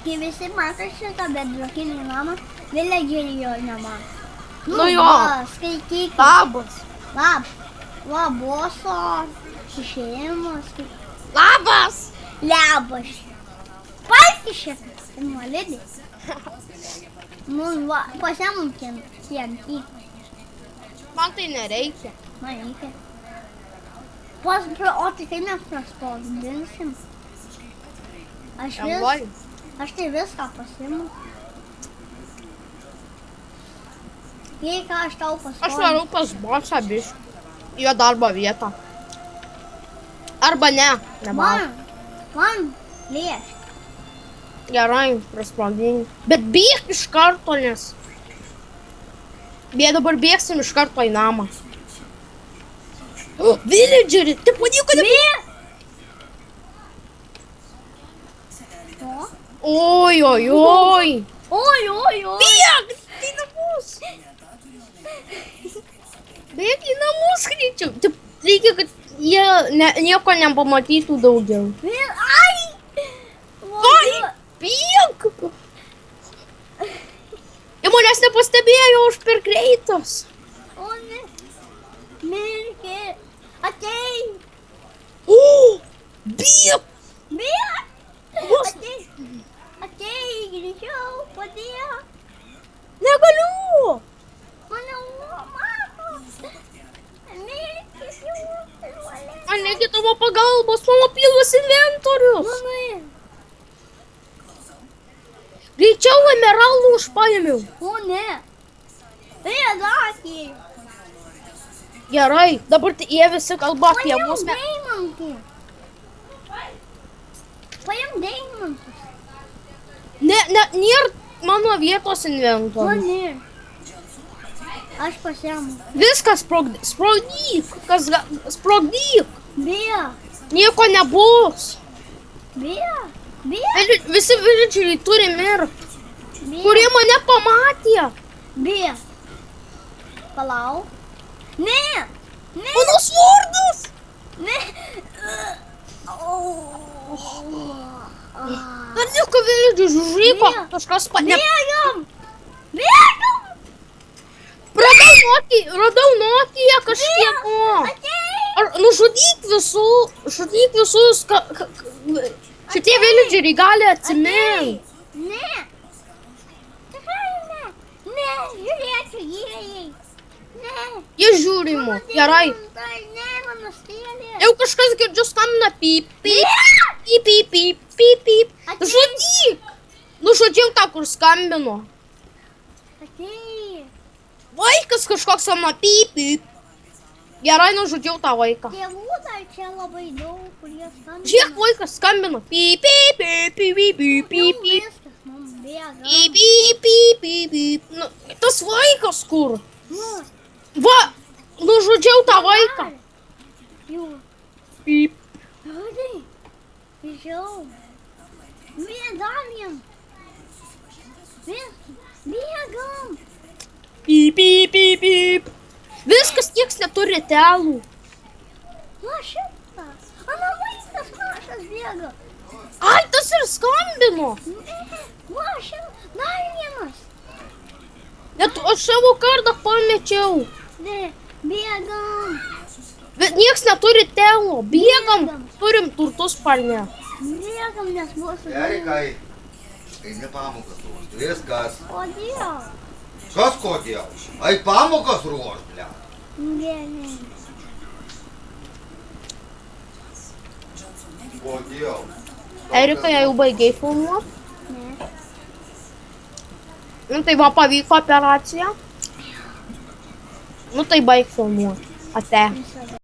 kai visi mato šitą bedrokinį namą, villageriai jo nemato. Nu jo. Skaityk. Labas. Laboso, išėjimas. Labas. Labas. Paisišė. Invalidė. Nu, pasiemkim TNT. Man tai nereikia. Man reikia. O tai kai mes praspausdinsim? Aš tai viską pasiimu. Jei ką aš tau pasiimu. Aš varau pas bosą biškį. Jo darbo vietą. Arba ne. Man lėš. Gerai, praspausdinį. Bet bėg iš karto, nes... Dabar bėgsim iš karto į namą. Villageri, tai pavyko Bėg! Oi, oi, oi. Oi. Bėg į namus. Bėg į namus greičiau. Taip, reikia, kad jie nieko nepamatytų daugiau. Ai! Bėg! Ir manęs nepastebėjo, aš per greitas. O ne. Mirkė. Atei. Bėg! Atei, greičiau, padėk. Negaliu. Mane mato. Mirkė, jau. Man reikia tavo pagalbos, mano pilnas inventorius. Mamai. Greičiau emeraldų užpaėmiau. O ne. Tai atakė. Gerai, dabar jie visi kalba apie mus. Paim deimantus. Nėra mano vietos O inventorius. ne. Aš pasiemu. Viskas sprogdyk. Sprogdyk. Bėg. Nieko nebus. Bėg. Visi villageriai turi mirti, kurie mane pamatė. Bėg. Palauk. Ne. Mano svordas. Ne. Dar nieko villagerių žužyko. Kažkas Bėgam. Radau Nokiją kažkieno. Nužudyk visus. Šitie villageriai gali atsiminti. Ne. Tikrai ne. Ne, žiūrėčiau jie. Ne. Jie žiūri mus. Gerai. Ne, mano stėlė. Jau kažkas girdžiu skambina pip, pip. Žudyk. Nužudžiau tą, kur skambino. Atei. Vaikas kažkoks sama pip. Gerai, nužudžiau tą vaiką. Tėvų dar čia labai daug, kurie skambina. Žiūrėk, vaikas skambino. Pip. Viskas, mums bėga. Pip. Nu, tas vaikas kur? Nu, Va, nužudžiau tą vaiką. jau. Pip. Žodai. Žiau. Bėgam. Bėgam. Pip. Viskas, nieks neturi telų. Va šitą. Mano vaikas mažas bėga. Ai, tas ir skambino. Va šitą. Dar vienas. Net aš savo kardą pamečiau. Ne, bėgam. Bet nieks neturi telų. Bėgam, turim turtus parne. Bėgam, nes mūsų... Erikai, eini pamokas ruošti. Viskas. Kodėl? Kas kodėl? Ai pamokas ruošt, ble. Ne. Kodėl? Erika, jau baigiai filmuot? Ne. Nu tai va, pavyko operacija. Nu tai baig filmuot. Ate. Visada.